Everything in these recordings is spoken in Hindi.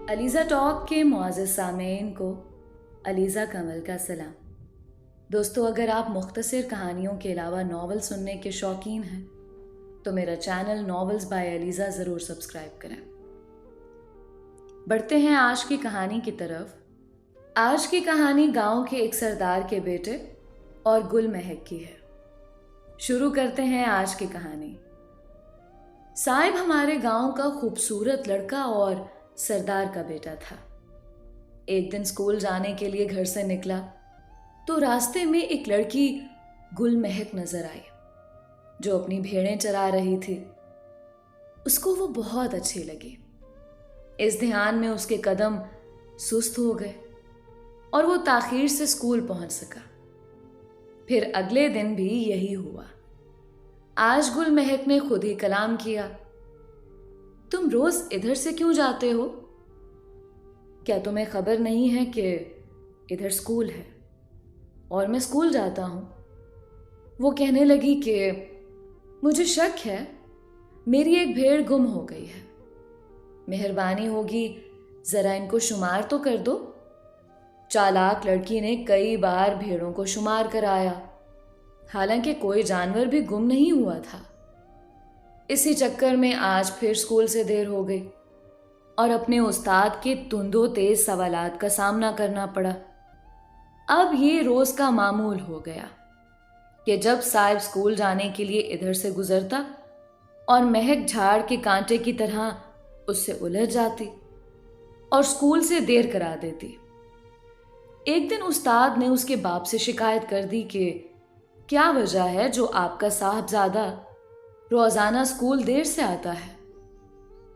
अलीज़ा टॉक के मुआज़्ज़ज़ सामेईन को अलीज़ा कमल का सलाम। दोस्तों, अगर आप मुख्तसर कहानियों के अलावा नावल सुनने के शौकीन हैं तो मेरा चैनल नॉवेल्स बाय अलीज़ा ज़रूर सब्सक्राइब करें। बढ़ते हैं आज की कहानी की तरफ। आज की कहानी गांव के एक सरदार के बेटे और गुल महक की है। शुरू करते हैं आज की कहानी। साहिब हमारे गांव का खूबसूरत लड़का और सरदार का बेटा था। एक दिन स्कूल जाने के लिए घर से निकला तो रास्ते में एक लड़की गुल महक नजर आई जो अपनी भेड़ें चरा रही थी। उसको वो बहुत अच्छी लगी। इस ध्यान में उसके कदम सुस्त हो गए और वो ताखीर से स्कूल पहुंच सका। फिर अगले दिन भी यही हुआ। आज गुल महक ने खुद ही कलाम किया, तुम रोज इधर से क्यों जाते हो? क्या तुम्हें खबर नहीं है कि इधर स्कूल है और मैं स्कूल जाता हूं? वो कहने लगी कि मुझे शक है, मेरी एक भेड़ गुम हो गई है। मेहरबानी होगी जरा इनको शुमार तो कर दो। चालाक लड़की ने कई बार भेड़ों को शुमार कराया, हालांकि कोई जानवर भी गुम नहीं हुआ था। इसी चक्कर में आज फिर स्कूल से देर हो गई और अपने उस्ताद के तुंदो तेज सवालात का सामना करना पड़ा। अब ये रोज का मामूल हो गया कि जब साहिब स्कूल जाने के लिए इधर से गुजरता और महक झाड़ के कांटे की तरह उससे उलझ जाती और स्कूल से देर करा देती। एक दिन उस्ताद ने उसके बाप से शिकायत कर दी कि क्या वजह है जो आपका साहबजादा रोजाना स्कूल देर से आता है।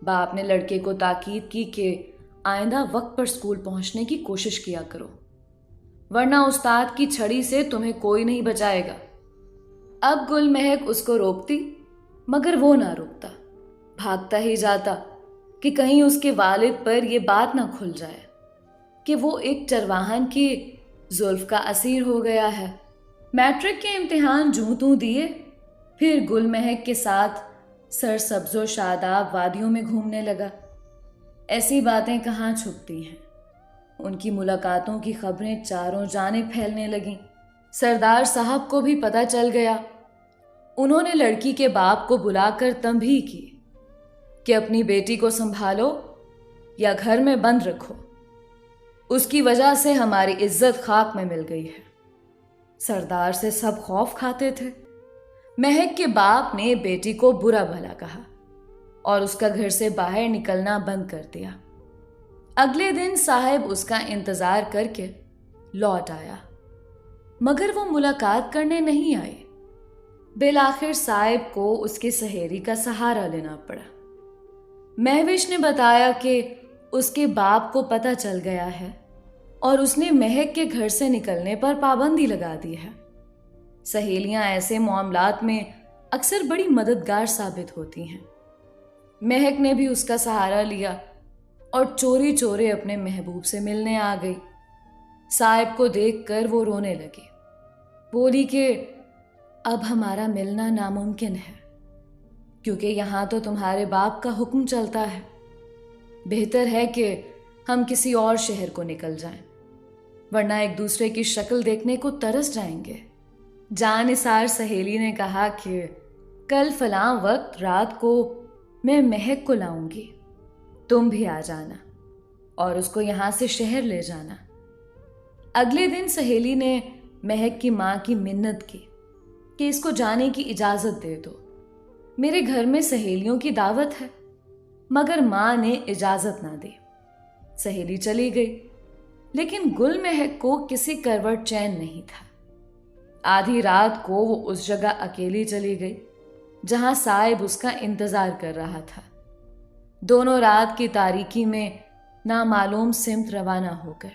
बाप ने लड़के को ताकीद की कि आइंदा वक्त पर स्कूल पहुंचने की कोशिश किया करो, वरना उस्ताद की छड़ी से तुम्हें कोई नहीं बचाएगा। अब गुल महक उसको रोकती मगर वो ना रुकता, भागता ही जाता कि कहीं उसके वालिद पर यह बात ना खुल जाए कि वो एक चरवाहन की जुल्फ का असीर हो गया है। मैट्रिक के इम्तिहान जूं तूं दिए, फिर गुल महक के साथ सरसब्जो शादाब वादियों में घूमने लगा। ऐसी बातें कहाँ छुपती हैं। उनकी मुलाकातों की खबरें चारों जानिब फैलने लगीं। सरदार साहब को भी पता चल गया। उन्होंने लड़की के बाप को बुलाकर तंबीह की कि अपनी बेटी को संभालो या घर में बंद रखो, उसकी वजह से हमारी इज्जत खाक में मिल गई है। सरदार से सब खौफ खाते थे। महक के बाप ने बेटी को बुरा भला कहा और उसका घर से बाहर निकलना बंद कर दिया। अगले दिन साहिब उसका इंतजार करके लौट आया मगर वो मुलाकात करने नहीं आई। बिलाखिर साहिब को उसकी सहेली का सहारा लेना पड़ा। महविश ने बताया कि उसके बाप को पता चल गया है और उसने महक के घर से निकलने पर पाबंदी लगा दी है। सहेलियां ऐसे मामलात में अक्सर बड़ी मददगार साबित होती हैं। महक ने भी उसका सहारा लिया और चोरी चोरी अपने महबूब से मिलने आ गई। साहिब को देखकर वो रोने लगी। बोली कि अब हमारा मिलना नामुमकिन है क्योंकि यहाँ तो तुम्हारे बाप का हुक्म चलता है। बेहतर है कि हम किसी और शहर को निकल जाएं, वरना एक दूसरे की शक्ल देखने को तरस जाएंगे। जानिसार सहेली ने कहा कि कल फलां वक्त रात को मैं महक को लाऊंगी, तुम भी आ जाना और उसको यहाँ से शहर ले जाना। अगले दिन सहेली ने महक की माँ की मिन्नत की कि इसको जाने की इजाज़त दे दो, मेरे घर में सहेलियों की दावत है। मगर माँ ने इजाज़त ना दी। सहेली चली गई, लेकिन गुल महक को किसी करवट चैन नहीं था। आधी रात को वो उस जगह अकेली चली गई जहां साहिब उसका इंतजार कर रहा था। दोनों रात की तारीकी में नामालूम सिमत रवाना हो गए।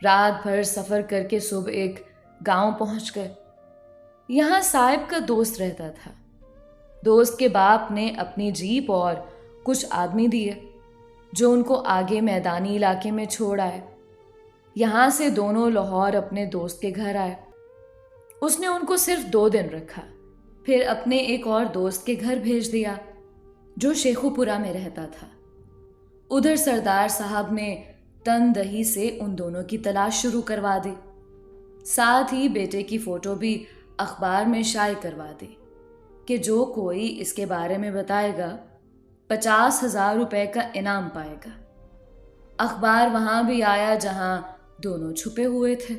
रात भर सफर करके सुबह एक गांव पहुंच गए। यहां साहिब का दोस्त रहता था। दोस्त के बाप ने अपनी जीप और कुछ आदमी दिए जो उनको आगे मैदानी इलाके में छोड़ आए। यहां से दोनों लाहौर अपने दोस्त के घर आए। उसने उनको सिर्फ 2 दिन रखा, फिर अपने एक और दोस्त के घर भेज दिया जो शेखुपुरा में रहता था। उधर सरदार साहब ने तनदही से उन दोनों की तलाश शुरू करवा दी। साथ ही बेटे की फोटो भी अखबार में शाये करवा दी कि जो कोई इसके बारे में बताएगा 50,000 रुपए का इनाम पाएगा। अखबार वहां भी आया जहां दोनों छुपे हुए थे।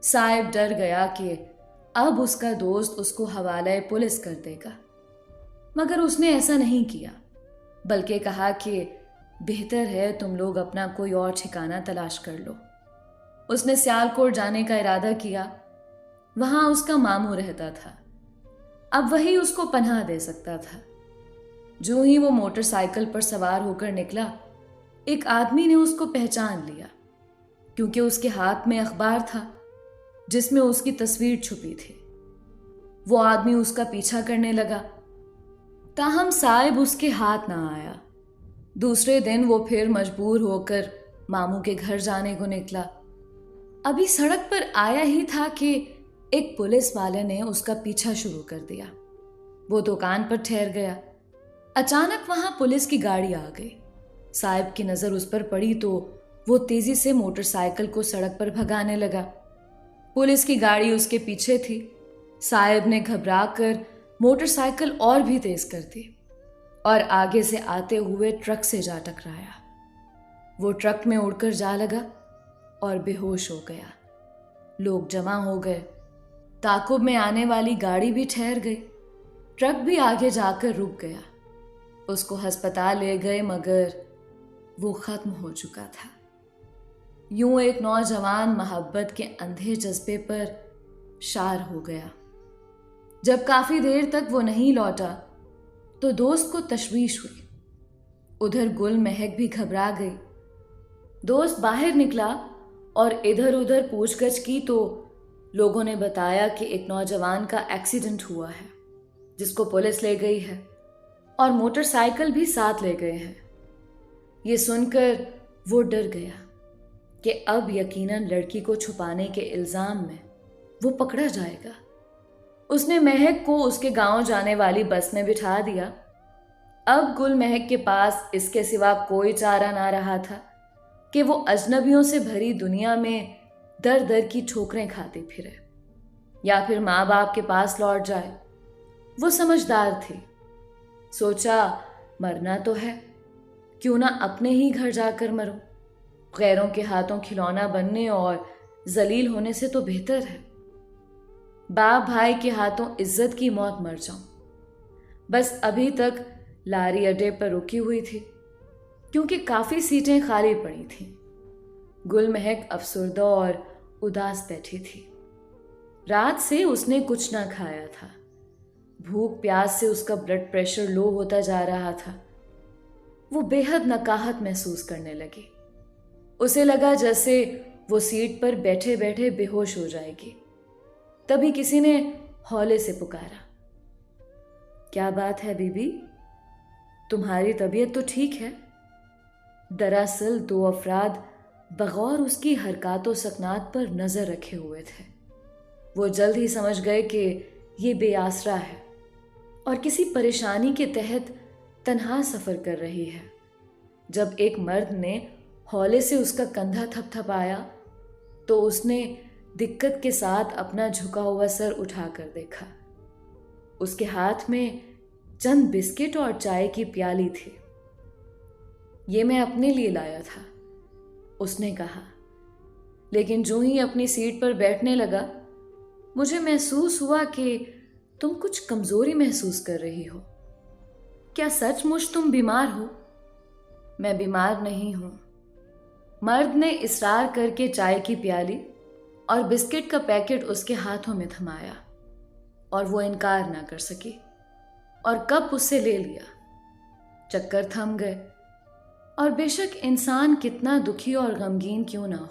साहिब डर गया कि अब उसका दोस्त उसको हवाले पुलिस कर देगा, मगर उसने ऐसा नहीं किया, बल्कि कहा कि बेहतर है तुम लोग अपना कोई और ठिकाना तलाश कर लो। उसने सियालकोट जाने का इरादा किया। वहां उसका मामू रहता था, अब वही उसको पनाह दे सकता था। जो ही वो मोटरसाइकिल पर सवार होकर निकला, एक आदमी ने उसको पहचान लिया, क्योंकि उसके हाथ में अखबार था जिसमें उसकी तस्वीर छुपी थी। वो आदमी उसका पीछा करने लगा, ताहम साहिब उसके हाथ ना आया। दूसरे दिन वो फिर मजबूर होकर मामू के घर जाने को निकला। अभी सड़क पर आया ही था कि एक पुलिस वाले ने उसका पीछा शुरू कर दिया। वो दुकान पर ठहर गया। अचानक वहां पुलिस की गाड़ी आ गई। साहिब की नजर उस पर पड़ी तो वो तेजी से मोटरसाइकिल को सड़क पर भगाने लगा। पुलिस की गाड़ी उसके पीछे थी। साहिब ने घबरा कर मोटरसाइकिल और भी तेज कर दी और आगे से आते हुए ट्रक से जा टकराया। वो ट्रक में उड़कर जा लगा और बेहोश हो गया। लोग जमा हो गए। ताकुब में आने वाली गाड़ी भी ठहर गई। ट्रक भी आगे जाकर रुक गया। उसको अस्पताल ले गए, मगर वो खत्म हो चुका था। यूं एक नौजवान मोहब्बत के अंधे जज्बे पर शार हो गया। जब काफी देर तक वो नहीं लौटा तो दोस्त को तशवीश हुई। उधर गुल महक भी घबरा गई। दोस्त बाहर निकला और इधर उधर पूछगछ की तो लोगों ने बताया कि एक नौजवान का एक्सीडेंट हुआ है, जिसको पुलिस ले गई है और मोटरसाइकिल भी साथ ले गए हैं। ये सुनकर वो डर गया कि अब यकीनन लड़की को छुपाने के इल्जाम में वो पकड़ा जाएगा। उसने महक को उसके गांव जाने वाली बस में बिठा दिया। अब गुल महक के पास इसके सिवा कोई चारा ना रहा था कि वो अजनबियों से भरी दुनिया में दर दर की ठोकरें खाती फिरे या फिर माँ बाप के पास लौट जाए। वो समझदार थी। सोचा मरना तो है, क्यों ना अपने ही घर जाकर मरो। गैरों के हाथों खिलौना बनने और जलील होने से तो बेहतर है बाप भाई के हाथों इज्जत की मौत मर जाऊं। बस अभी तक लारी अड्डे पर रुकी हुई थी, क्योंकि काफी सीटें खाली पड़ी थीं। गुल महक अफसुर्दा और उदास बैठी थी। रात से उसने कुछ ना खाया था। भूख प्यास से उसका ब्लड प्रेशर लो होता जा रहा था। वो बेहद नकाहत महसूस करने लगी। उसे लगा जैसे वो सीट पर बैठे बैठे बेहोश हो जाएगी। तभी किसी ने हौले से पुकारा, क्या बात है बीबी, तुम्हारी तबीयत तो ठीक है? दरअसल दो अफराद बगौर उसकी हरकतों सकनात पर नजर रखे हुए थे। वो जल्द ही समझ गए कि ये बेआसरा है और किसी परेशानी के तहत तन्हा सफर कर रही है। जब एक मर्द ने हौले से उसका कंधा थपथपाया तो उसने दिक्कत के साथ अपना झुका हुआ सर उठाकर देखा। उसके हाथ में चंद बिस्किट और चाय की प्याली थी। ये मैं अपने लिए लाया था, उसने कहा। लेकिन जो ही अपनी सीट पर बैठने लगा, मुझे महसूस हुआ कि तुम कुछ कमजोरी महसूस कर रही हो। क्या सचमुच तुम बीमार हो? मैं बीमार नहीं हूं। मर्द ने इसरार करके चाय की प्याली और बिस्किट का पैकेट उसके हाथों में थमाया और वो इनकार ना कर सकी और कप उससे ले लिया। चक्कर थम गए और बेशक इंसान कितना दुखी और गमगीन क्यों ना हो,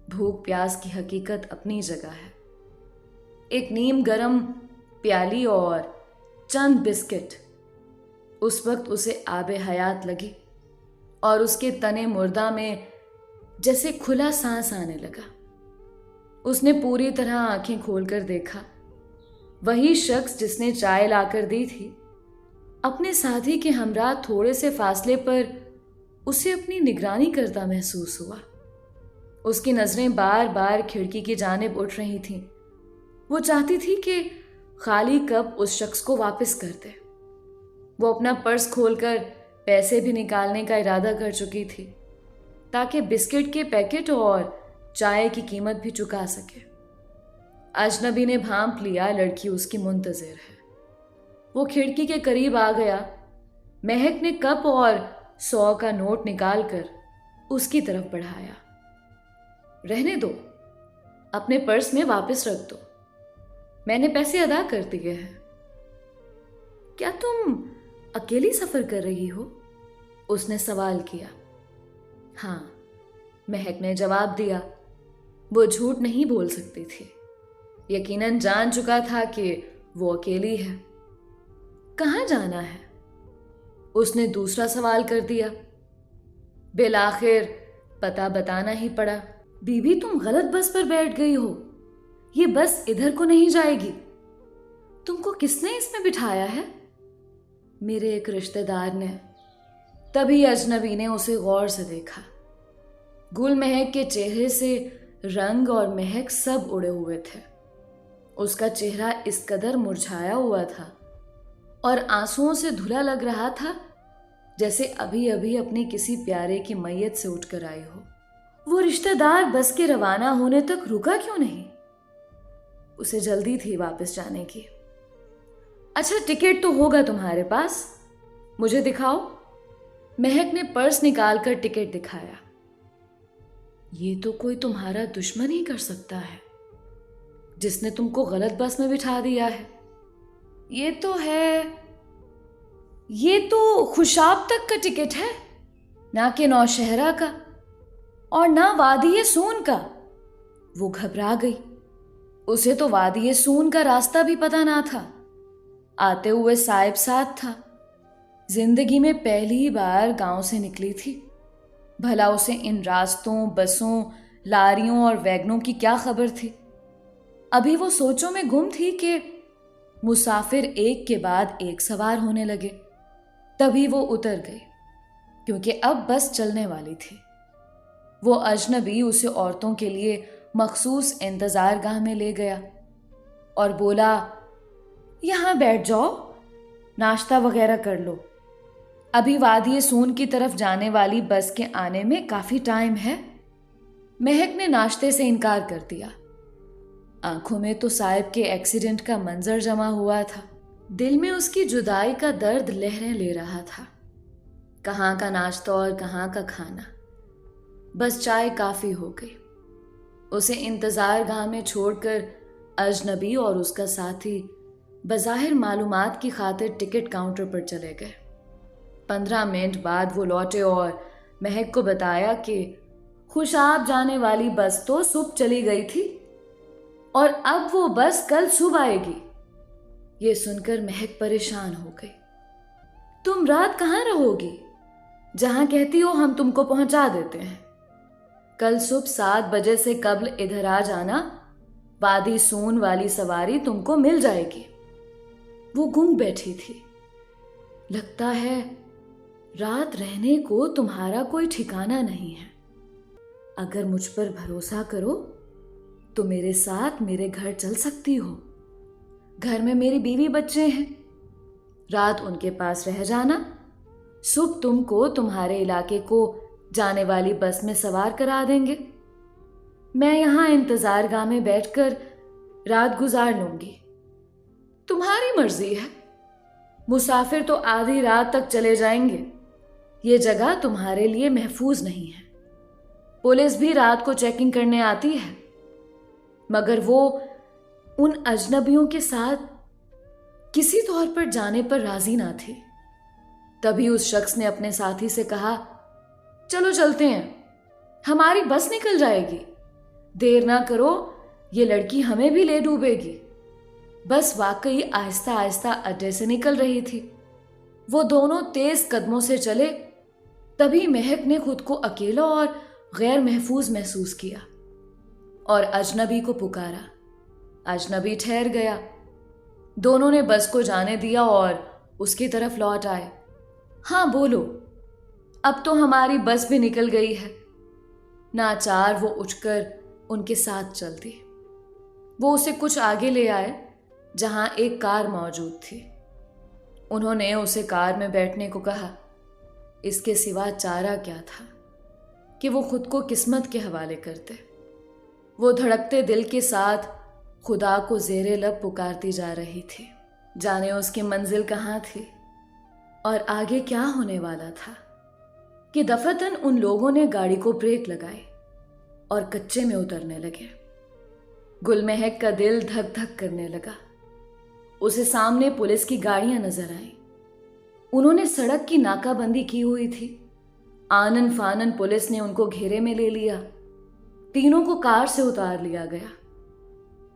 भूख प्यास की हकीकत अपनी जगह है। एक नीम गरम प्याली और चंद बिस्किट उस वक्त उसे आबे हयात लगी और उसके तने मुर्दा में जैसे खुला सांस आने लगा। उसने पूरी तरह आंखें खोलकर देखा। वही शख्स जिसने चाय लाकर दी थी, अपने साथी के हमरा थोड़े से फासले पर उसे अपनी निगरानी करता महसूस हुआ। उसकी नजरें बार बार खिड़की की जानिब उठ रही थीं। वो चाहती थी कि खाली कप उस शख्स को वापस कर दे। वो अपना पर्स खोलकर पैसे भी निकालने का इरादा कर चुकी थी ताकि बिस्किट के पैकेट और चाय की कीमत भी चुका सके। अजनबी ने भांप लिया लड़की उसकी मुंतजिर है। वो खिड़की के करीब आ गया। महक ने कप और 100 का नोट निकालकर उसकी तरफ बढ़ाया। रहने दो, अपने पर्स में वापस रख दो, मैंने पैसे अदा कर दिए हैं। क्या तुम अकेली सफर कर रही हो? उसने सवाल किया। हाँ, महक ने जवाब दिया। वो झूठ नहीं बोल सकती थी। यकीनन जान चुका था कि वो अकेली है। कहाँ जाना है? उसने दूसरा सवाल कर दिया। बिल आखिर पता बताना ही पड़ा। बीबी, तुम गलत बस पर बैठ गई हो। ये बस इधर को नहीं जाएगी। तुमको किसने इसमें बिठाया है? मेरे एक रिश्तेदार ने। तभी अजनबी ने उसे गौर से देखा। गुल महक के चेहरे से रंग और महक सब उड़े हुए थे। उसका चेहरा इस कदर मुरझाया हुआ था और आंसुओं से धुला लग रहा था जैसे अभी अभी अपने किसी प्यारे की मैयत से उठकर आई हो। वो रिश्तेदार बस के रवाना होने तक रुका क्यों नहीं? उसे जल्दी थी वापस जाने की। अच्छा, टिकट तो होगा तुम्हारे पास, मुझे दिखाओ। महक ने पर्स निकालकर टिकट दिखाया। ये तो कोई तुम्हारा दुश्मन ही कर सकता है जिसने तुमको गलत बस में बिठा दिया है। ये तो खुशाब तक का टिकट है, ना कि नौशहरा का और ना वादी सून का। वो घबरा गई। उसे तो वादी सून का रास्ता भी पता ना था। आते हुए साहिब साथ था। जिंदगी में पहली बार गांव से निकली थी। भला उसे इन रास्तों, बसों, लारियों और वैगनों की क्या खबर थी? अभी वो सोचों में गुम थी कि मुसाफिर एक के बाद एक सवार होने लगे। तभी वो उतर गई क्योंकि अब बस चलने वाली थी। वो अजनबी उसे औरतों के लिए मखसूस इंतजार गाह में ले गया और बोला, यहाँ बैठ जाओ, नाश्ता वगैरह कर लो। अभी वादी सून की तरफ जाने वाली बस के आने में काफी टाइम है। महक ने नाश्ते से इनकार कर दिया। आंखों में तो साहिब के एक्सीडेंट का मंजर जमा हुआ था। दिल में उसकी जुदाई का दर्द लहरें ले रहा था। कहाँ का नाश्ता और कहाँ का खाना। बस चाय काफी हो गई। उसे इंतजार गाह में छोड़कर अजनबी और उसका साथी बज़ाहिर मालूमात की खातिर टिकट काउंटर पर चले गए। 15 मिनट बाद वो लौटे और महक को बताया कि खुशाब जाने वाली बस तो सुबह चली गई थी और अब वो बस कल सुबह आएगी। ये सुनकर महक परेशान हो गई। तुम रात कहाँ रहोगी? जहां कहती हो हम तुमको पहुंचा देते हैं। कल सुबह 7 बजे से कब्ल इधर आ जाना। वादी सून वाली सवारी तुमको मिल जाएगी। वो गूंग बैठी थी। लगता है रात रहने को तुम्हारा कोई ठिकाना नहीं है। अगर मुझ पर भरोसा करो तो मेरे साथ मेरे घर चल सकती हो। घर में मेरी बीवी बच्चे हैं। रात उनके पास रह जाना। सुबह तुमको तुम्हारे इलाके को जाने वाली बस में सवार करा देंगे। मैं यहां इंतजार गाह में बैठकर रात गुजार लूंगी। तुम्हारी मर्जी है। मुसाफिर तो आधी रात तक चले जाएंगे। ये जगह तुम्हारे लिए महफूज नहीं है। पुलिस भी रात को चेकिंग करने आती है, मगर वो उन अजनबियों के साथ किसी तौर पर जाने पर राजी ना थे। तभी उस शख्स ने अपने साथी से कहा, चलो चलते हैं, हमारी बस निकल जाएगी। देर ना करो, ये लड़की हमें भी ले डूबेगी। बस वाकई आहिस्ता आहिस्ता अड्डे से निकल रही थी। वो दोनों तेज कदमों से चले। तभी महक ने खुद को अकेला और गैर महफूज महसूस किया और अजनबी को पुकारा। अजनबी ठहर गया। दोनों ने बस को जाने दिया और उसकी तरफ लौट आए। हाँ बोलो। अब तो हमारी बस भी निकल गई है। नाचार वो उठकर उनके साथ चल दी। वो उसे कुछ आगे ले आए जहां एक कार मौजूद थी। उन्होंने उसे कार में बैठने को कहा। इसके सिवा चारा क्या था कि वो खुद को किस्मत के हवाले करते। वो धड़कते दिल के साथ खुदा को ज़ेरे लब पुकारती जा रही थी। जाने उसकी मंजिल कहाँ थी और आगे क्या होने वाला था कि दफतन उन लोगों ने गाड़ी को ब्रेक लगाई और कच्चे में उतरने लगे। गुलमहक का दिल धक धक करने लगा। उसे सामने पुलिस की गाड़ियां नजर आईं। उन्होंने सड़क की नाकाबंदी की हुई थी। आनन फानन पुलिस ने उनको घेरे में ले लिया। तीनों को कार से उतार लिया गया।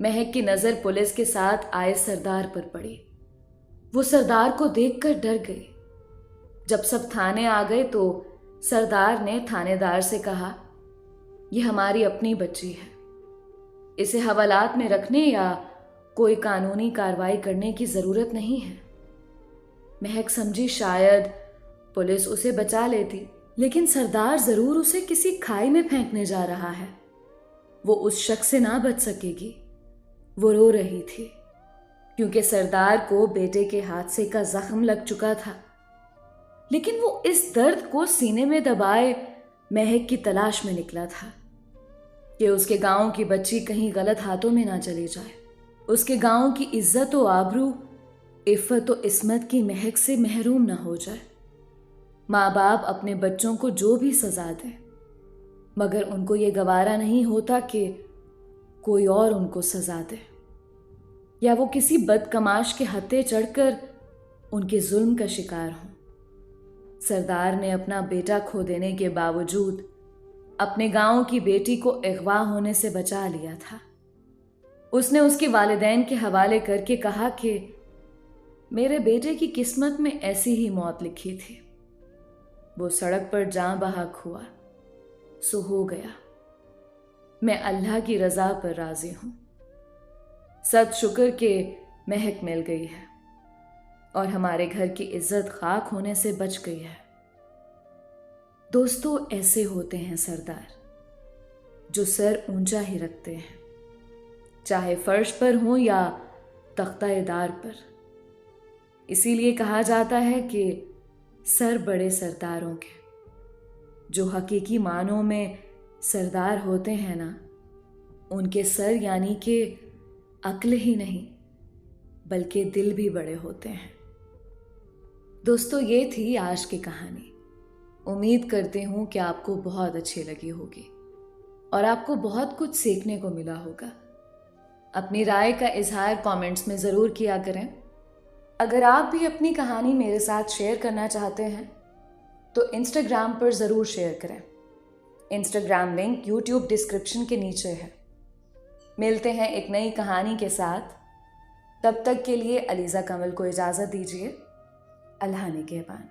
महक की नजर पुलिस के साथ आए सरदार पर पड़ी। वो सरदार को देखकर डर गई। जब सब थाने आ गए तो सरदार ने थानेदार से कहा, यह हमारी अपनी बच्ची है, इसे हवालात में रखने या कोई कानूनी कार्रवाई करने की जरूरत नहीं है। महक समझी शायद पुलिस उसे बचा लेती, लेकिन सरदार जरूर उसे किसी खाई में फेंकने जा रहा है। वो उस शख्स से ना बच सकेगी। वो रो रही थी क्योंकि सरदार को बेटे के हादसे का जख्म लग चुका था, लेकिन वो इस दर्द को सीने में दबाए महक की तलाश में निकला था कि उसके गांव की बच्ची कहीं गलत हाथों में ना चली जाए। उसके गांव की इज्जत व आबरू, इफ़्फ़त व इस्मत की महक से महरूम ना हो जाए। माँ बाप अपने बच्चों को जो भी सजा दें, मगर उनको ये गवारा नहीं होता कि कोई और उनको सजा दे या वो किसी बदकमाश के हत्थे चढ़कर उनके जुल्म का शिकार हों। सरदार ने अपना बेटा खो देने के बावजूद अपने गांव की बेटी को अगवा होने से बचा लिया था। उसने उसके वालिदैन के हवाले करके कहा कि मेरे बेटे की किस्मत में ऐसी ही मौत लिखी थी। वो सड़क पर जान बहक हुआ, सो हो गया। मैं अल्लाह की रजा पर राजी हूं। सद शुक्र के महक मिल गई है और हमारे घर की इज्जत खाक होने से बच गई है। दोस्तों, ऐसे होते हैं सरदार जो सर ऊंचा ही रखते हैं, चाहे फर्श पर हो या तख्ता-ए-दार पर। इसीलिए कहा जाता है कि सर बड़े सरदारों के। जो हकीकी मानों में सरदार होते हैं ना, उनके सर यानी कि अक्ल ही नहीं बल्कि दिल भी बड़े होते हैं। दोस्तों, ये थी आज की कहानी। उम्मीद करती हूँ कि आपको बहुत अच्छी लगी होगी और आपको बहुत कुछ सीखने को मिला होगा। अपनी राय का इजहार कमेंट्स में ज़रूर किया करें। अगर आप भी अपनी कहानी मेरे साथ शेयर करना चाहते हैं तो इंस्टाग्राम पर ज़रूर शेयर करें। इंस्टाग्राम लिंक यूट्यूब डिस्क्रिप्शन के नीचे है। मिलते हैं एक नई कहानी के साथ। तब तक के लिए अलीज़ा कमल को इजाज़त दीजिए। अल्लाह निगहबान।